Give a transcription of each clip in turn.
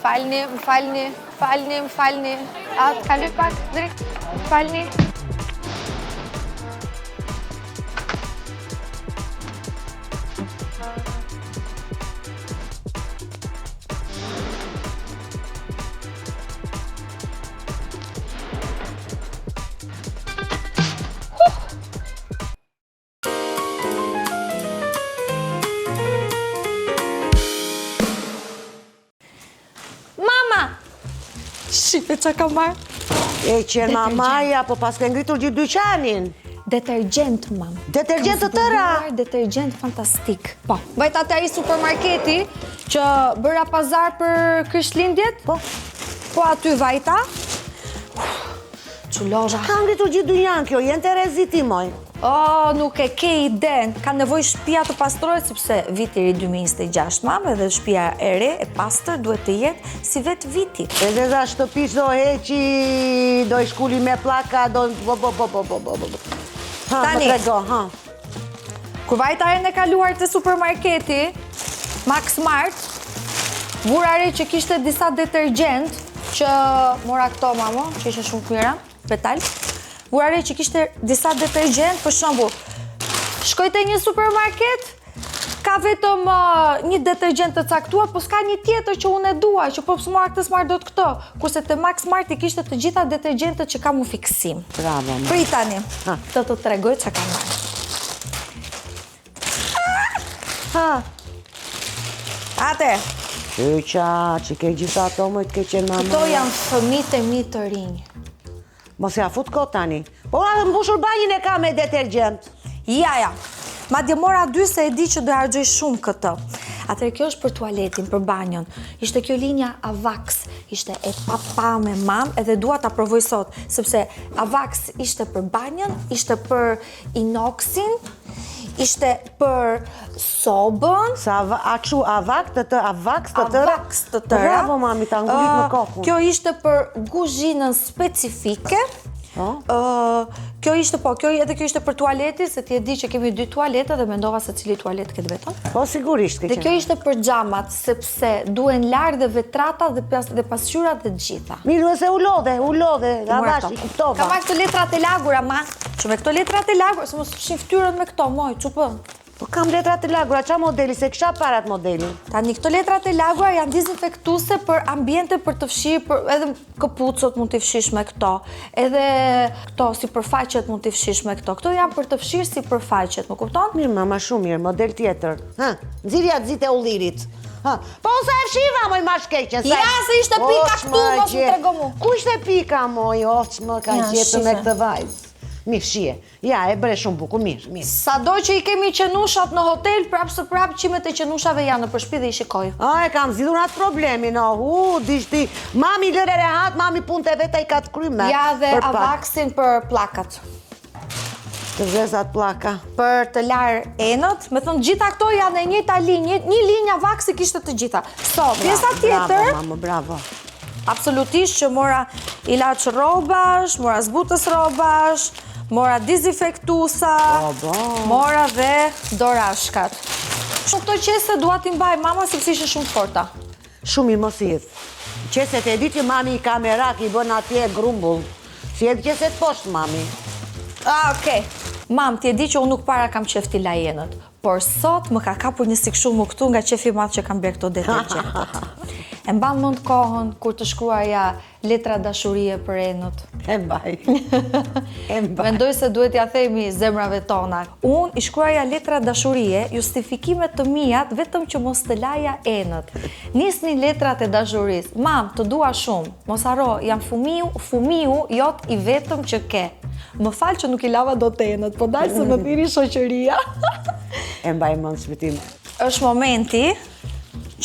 Falni. Atë, kaloj pak, drejt, falni. Shipe që ka marrë? E që mamaja, po pas ke ngritur gjithë dyqanin. Detergjent, mam. Detergjent të tëra? Detergjent fantastik. Po. Vajta të ai supermarketi që bëra pazar për Krishtlindjet. Po. Po aty vajta. Qulloza. Ka ngritur gjithë dyqan kjo, jenë të reziti moj. O, nuk e ke iden. Ka nevoj shtëpia të pastrohet, sepse viti i 2026, mam, edhe shtëpia e re, e pastër, duhet të jetë si vetë viti. Edhe za shtëpish do heqi, do i shkulli me plaka, do... Ha, më trego, ha. Kur vajta e në kaluar të supermarketi, Max Mart, vura re që kishte disa detergjent, që mora këto, mamo, që ishe shumë mira, petal. Vura re që kishte disa detergjent, për shembull, shkoj te një supermarket, ka vetëm një detergjent të caktuar, po s'ka një tjetër që unë e dua, që po s'mora këtë s'marrë do të këto. Kurse te Max Mart i kishte të gjitha detergjentët që ka mu fiksim. Bravo, ma. Pritani, të tregoj që ka marrë. Ha. Ate. Qyqa, që ke gjitha ato më të ke qenë mama. Këto janë fëmijët e mi të rinj. Mos ja fut kot tani. Po atë mbushur banjin e ka me detergjent. Ja. Madje mora 2 se e di që do harxoj shumë këtë. Atëherë kjo është për tualetin, për banjon. Ishte kjo linja Avax, ishte e papa me mam, edhe dua ta provoj sot, sepse Avax ishte për banjon, ishte për inoxin, ishte për sobën. A këshu Avax të tëra? Avax të tëra. Bravo, mami, ta ngullit në kokun. Kjo ishte për guzhinën specifike. Kjo ishte për tualeti, se ti e di që kemi 2 tualete dhe mendova se cili tualet këtë vetëm. Po, sigurisht ke qenë. Dhe kjo ishte për xhamat, sepse duen larë dhe vetrata dhe pasqyrat dhe gjitha. Mirë, se u lodhe, gadash, i kuptova. Ka marrë këto letrat e lagura, ma. Që me këto letrat e lagura, se mos fshin fytyrën me këto, moj, çupë. Po kam letrat e lagura, qa modeli, se kisha parat modelin? Tani, këto letrat e lagura janë dezinfektuese për ambiente, për të fshirë, edhe këpucët mund t'i fshish me këto, edhe këto si përfaqet mund t'i fshish me këto. Këto janë për të fshirë si përfaqet, më kupton? Mirë, mama, shumë mirë, model tjetër. Nxirja të zite u lirit. Po, sa e fshiva, moj, ma shkeqen. Ja, se ishte pika këtu, mos më trego mu. Ku ishte pika, moj, më ka gjetë me këtë vajzë. Mirë, shie. Ja, e bëre shumë bukur, mirë. Sa do që i kemi qenushat në hotel, prapë qimet e qenushave janë në përshpi dhe i shikoj. E kam zidhur atë problemi, no. Dishti, mami lëre rehat, mami punë të veta i ka të kryme. Ja, dhe Avaxin për plakat. Të zezat plaka. Për të larë enët, me thënë gjitha këto janë e njëta linjë, një linjë Avaxi kishte të gjitha. So, pjesa tjetër... Bravo, mama, bravo. Absolutisht që mora ilaç robash, mora zbutës robash, mora dezinfektuesa, mora dhe dorashkat. Shumë këto qese dua t'i mbaj mama sepse ishin shumë forta. Shumë i mos i idh. Qeset e di që mami i kamerak i bën atje grumbull. Si edhe qeset poshtë mami. Okej. Mam, ti e di që unë nuk para kam qef t'i lajenët, por sot më ka kapur një sikë shumë më këtu nga qefi madh që kam bërë këto detergjentët. E mban mend kohën kur të shkruaja letra dashurie për enët. E mbaj. Mendoj se duhet ja themi zemrave tona. Unë i shkruaja letra dashurie, justifikimet të mijat vetëm që mos të laja enët. Nisni letrat e dashurisë. Mam, të dua shumë. Mos harro, jam fumiu jot i vetëm që ke. Më falë që nuk i lava do të enët, po dalë se më thiri shoqëria. E mbaj mend shpëtim. Është momenti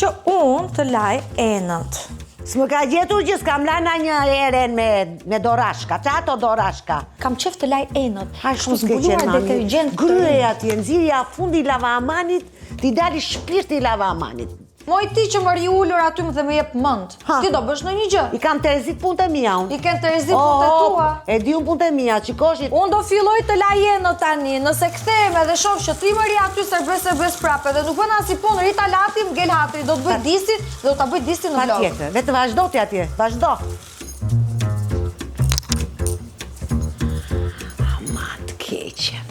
që unë të laj enët. S'më ka gjetur që s'kam lana një eren me dorashka. Qa ato dorashka? Kam qef të laj enët. Shumë zbuluar detergjent. Gryja t'je, nxirja fundi lavamanit, t'i dali shpirti lavamanit. Moj ti që më ri ullur aty më dhe më jep mënd. Ti do bësh në një gjë. I kam terezit punët e mia unë. I ken terezi punët e tua. E di unë punët e mia, qikoshit. Unë do filloj të lajeno tani, nëse kthehem edhe shoh që ti më ri aty serbes prapë dhe nuk bën as i punë, rita lati, m'gel hatri, do të bëj disin dhe do ta bëj disin në vlog. Patjetër, vetë vazhdo ti atje, vazhdo. Ama të keqen.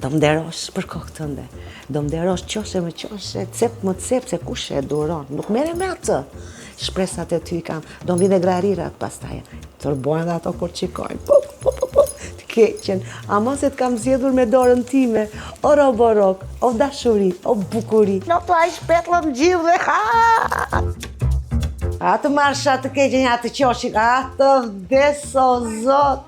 Do më nderosh për kokë tënde. Do më nderosh qoshe më qoshe, cep më cep, se kush e duron. Nuk mere me atë. Shpresat e ty kam. Do më vide grarirat pastaj. Tërbojnë dhe ato kur qikojnë. Të keqen. Ama se të kam zjedhur me dorën time. O roborok, o dashuri, o bukuri. No të a i shpetlëm gjithë dhe atë marsha të keqen, atë qoshik, atë vdeso zot.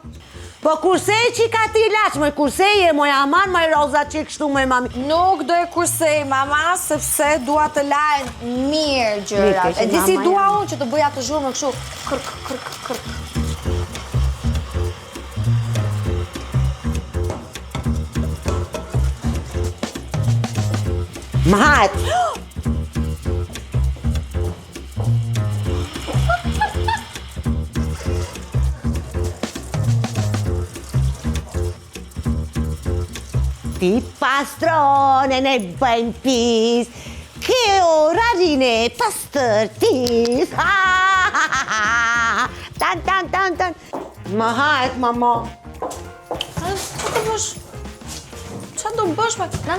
Po kursej që ka ti ilaç, moj kursej e moj aman, moj roza që kështu moj mami. Nuk do e kursej, mama, sepse dua të lajnë mirë gjërat. E di si dua unë që të bëja të zhurmë kështu, kërk, kërk, kërk. Më hajt. Ti pastrone ne bëjmë pis, ke orarin e pastërtis. Tan, tan, tan, tan. Më hajt, mama. Qa të bësh? Qa do bësh me? Na,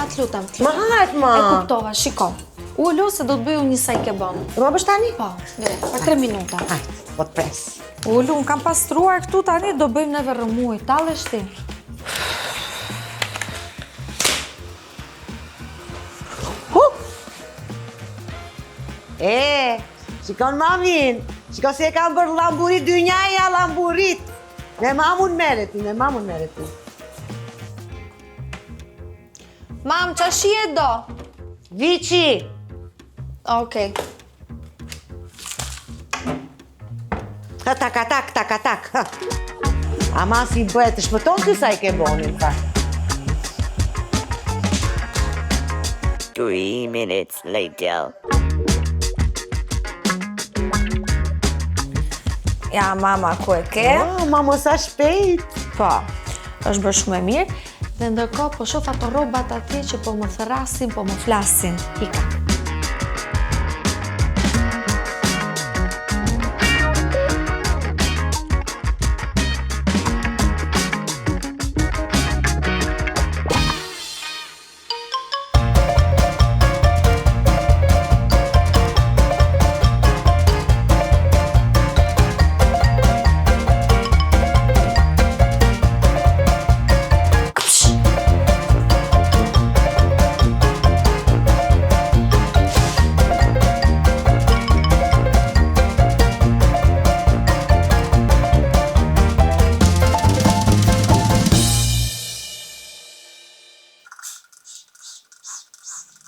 të lutem. Më hajt, ma. E kuptova, shiko. Ullu se do të bëj unë një saj kebon. Të më bësh tani? Po, dhe, pa 3 minuta. Hajt, po të pres. Ullu, unë kam pastruar këtu tani, do bëjmë neve rëmuj. Tallesh ti. Shikon mamin, shiko se e kam bërë lamburit, dynjaja lamburit. Ne mamun mereti, ne mamun mereti. Mam, qa shie do? Vici. Okej. Tak. Ama si bëhet të shpëton ty sa i ke bonin, fa. 3 minutes later. Ja, mama, ku e ke? Mama, sa shpejt. Po, është bërë shumë e mirë. Dhe ndërkohë po shoh ato rrobat atje që po më thërrasin, po më flasin. Hika.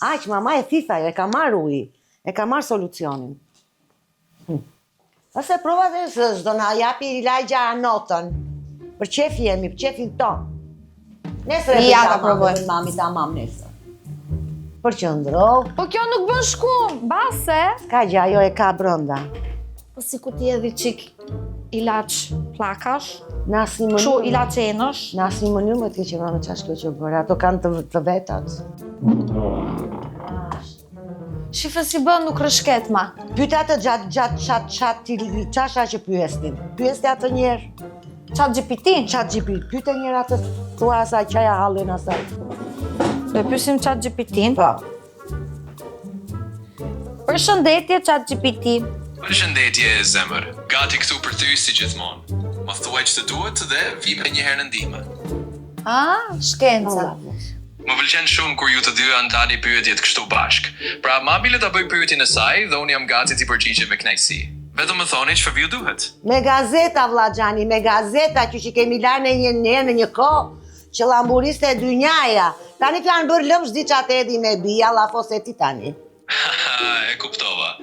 Aq, mama e thithaj, e ka marrë uji, e ka marrë solucionin. Ase prova dhe s'do na japi ilajgja anotën. Për qefi jemi, për qefin ton. Nesër e Ja, për ta provoj. mami tamam nesër. Për qëndro, Po kjo nuk bën shkum, base. ka gjë, ajo e ka brënda. Po si ku ti edhi qik ilaç plakash, Në asnjë kështu mënyrë. ilaç enësh. Në asnjë mënyrë më të keqe mama ç'është kjo që bërë. Ato kanë të vetat. Shife si bën nuk rëshket ma. Pyet atë gjatë çasha që pyesnin. Pyeste atë njerë. Chat GPT? Chat GPT. Pyete njerë atë thua asaj qaja hallin asaj. Do e pyesim Chat GPT-n. Po. Përshëndetje Chat GPT. Përshëndetje zemër, gati këtu për ty si gjithmonë. Më thuaj që të duhet dhe vime një herë në ndihmë. Shkenca. Më pëlqen shumë kur ju të dy ndani pyetjet kështu bashk. Pra, mami le ta bëj pyetjen e saj dhe unë jam gati t'i përgjigjem me kënaqësi. Vetëm më thoni çfarë ju duhet. Me gazeta, vlla Xhani, me gazeta që kemi larë në një kohë që lamburiste e dynjaja. Tani kanë bërë lëmsh diçka të edhi me bija, llafos e ti tani. E kuptova.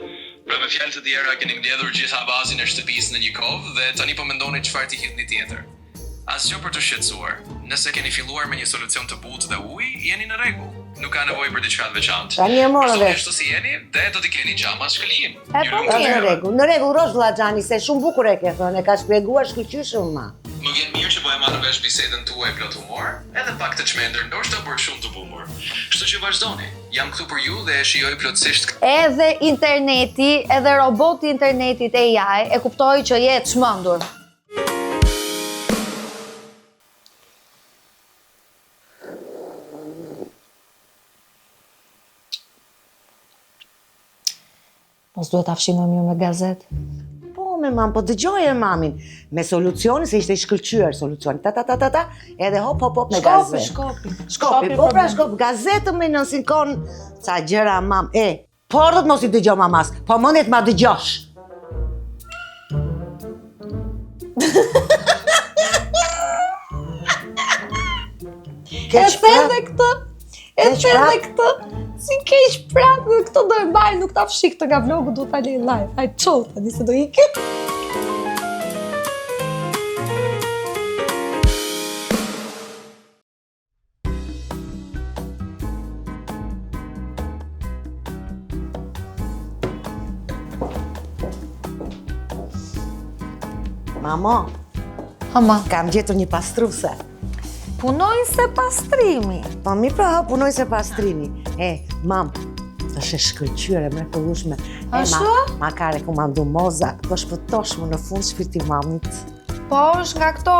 Pra me fjalë të tjera keni mbledhur gjitha bazin e shtëpisë në një kovë dhe tani po mendoni çfarë t'i hidhni tjetër. Asgjë për të shqetësuar. Nëse keni filluar me një solucion të butë dhe ujë, jeni në rregull. Nuk ka nevojë për diçka të veçantë. Tani e morë vesh. Ashtu si jeni, dhe do t'i keni xhama shkëlqim. E po mirë. Në rregull, rosh vllaxhani, se shumë bukur e ke thënë, e ka shpjeguar shkëlqyshëm ma. Më vjen mirë që po e marr vesh bisedën tuaj plot humor, edhe pak të çmendër, ndoshta por shumë të bukur. Kështu që vazhdoni. Jam këtu për ju dhe e shijoj plotësisht. Edhe interneti, edhe roboti internetit AI e kuptoi që je çmendur. Mos duhet ta fshim më mirë me gazetë. Po, me mam, po dëgjoje mamin. Me solucioni, se ishte i shkëlqyer solucioni. Ta, edhe hop me gazetë. Shkopi, po pra shkop, gazetë me në sinkon, ca gjëra mam, porët mos i dëgjo mamas, po mëndet ma dëgjosh. E thënë këtë. Si keq prap, këto do e mbaj, nuk ta fshi këtë nga vlogu, do ta lej live. Hajde çau tani se do ikë. Mamo, Hama, kam gjetur një pastruese. punojnë se pastrimi. Po mi pra, punoj se pastrimi. Mam, është e shkëlqyer e mrekullueshme. Ashtu? Ma ka rekomandu moza, do shpëtosh më në fund shpirti mamit. Po është nga këto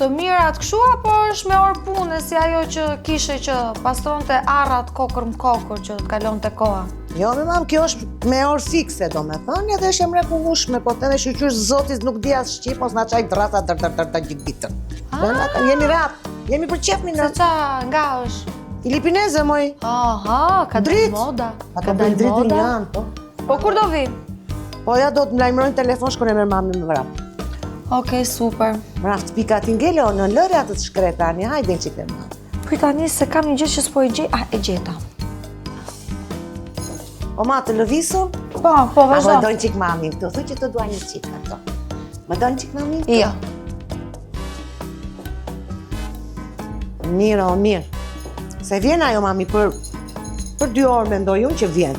të mirat kështu, apo është me orë pune, si ajo që kishe që pastronte arrat kokër më kokër që të kalonte koha? Jo, me mam, kjo është me orë fikse, do me thënë, edhe është e mrekullueshme, po të edhe shqyqysh zotis nuk di as shqip, mos na qaj drasa dër gjithë ditën. Jemi rap, jemi për qepni Se në qa nga është? Filipineze, moj. Aha, ka dalë moda. Ka dalë dritë janë, po. Po kur do vi? Po ja do të më lajmërojnë telefon, shkon e merr mamin më vrap. Okej, super. Mraft pika t'ingelo në lëre atë të shkretani, hajde që ke ma. Pritani se kam një gjë që s'po e gjej, e gjeta. O ma, të lëvisun? Po, A më vazhdo. dojnë qik mamin, të thuj që të duaj një qik ato. Më dojnë qik mamin? Jo. Mirë, o mirë. Se vjen ajo mami për 2 orë mendoj unë që vjen.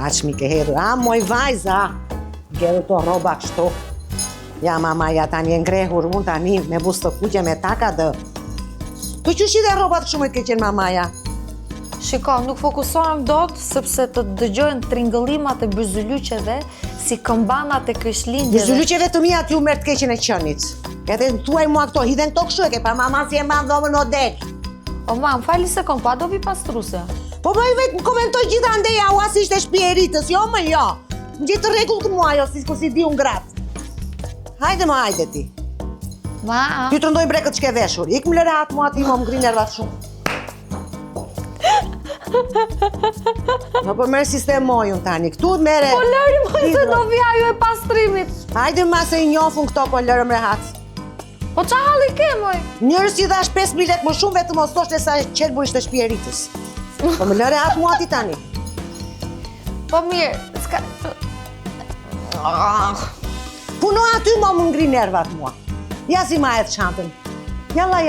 Aq mi ke hedhur, moj vajza, gjerë to roba kështu. Ja mama, ja tani e ngrehur unë tani me bus të kuqe me taka dë. Tu që shi dhe robat kështu me ke qenë mamaja? Shiko, nuk fokusohem dot sepse të dëgjojnë tringëllimat e byzylyqeve si këmbanat e krishtlindjeve. Byzylyqeve të mia t'ju merr të keqen e qenit. Edhe thuaj mua këto, hidhen këto kështu e ke pa mama si e mban dhomën o del. O mam, fali se kom, pa do vi pastruse. Po më vetë komentoj gjithandej u as ishte shtëpi e ritës, jo më jo. Më gjithë të rregull të mua jo, si di unë gratë. Hajde më hajde ti. Ma, Ty të ndoj brekët që ke veshur. Ik më lëre atë mua ti më ngri nervat shumë. Në po merë sistemojun tani, këtu të mere... po lëri moj se do vi ajo e pastrimit. Hajde ma se i njofun këto po lërëm rehat. Po qa halli ke moj? Njërës që dash 5.000 lek më shumë vetë mos thoshte sa qelbur ishte shtëpi e ritës. Po më lëre atë mua ti tani. Po mirë, s'ka... Puno aty më ngri nervat mua. Ja si ma edhe çantën. Jalla,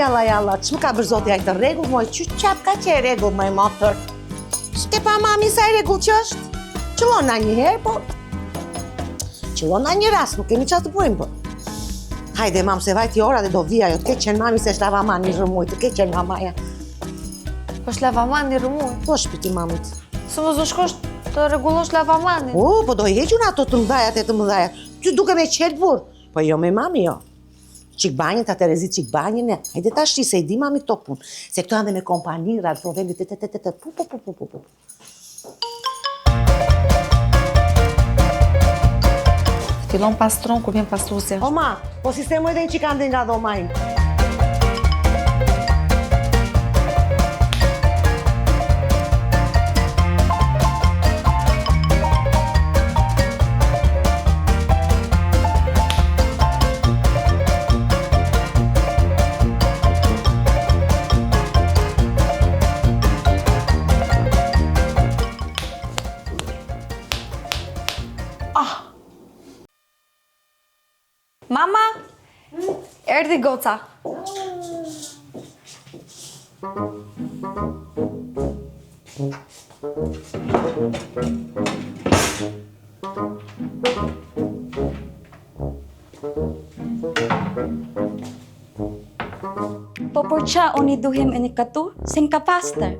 që më ka bërë zoti ajtë regull, moj, që qap ka që e regull, moj motër. Shke pa mami sa e regull që është? Qëllon na një herë, po. Qëllon na një rast, nuk kemi qatë të bujmë, po. Hajde, mam, se vajti ora dhe do vija, jo të ke qenë mami se shlava ma një rëmuj, të ke qenë mamaja. Po shlavaman një rëmuj. Po shpiti mamit. Se mos do shkosh të rregullosh lavamanin. Po do i hequn ato të mdhajat e të mdhajat. Ty duke me qelbur. Po jo me mami, jo. Qik banjën, ta Terezit qik banjën, hajde ta shti se i di mami këto punë. Se këto janë dhe me kompani, rralë vendi, pu. Fillon pastron kur vjen pastrusja. O ma, po sistemoj dhe një qik ande nga dhomajnë. Mama, erdhi goca. Po për qa unë i duhim e një këtu, se në ka pastër.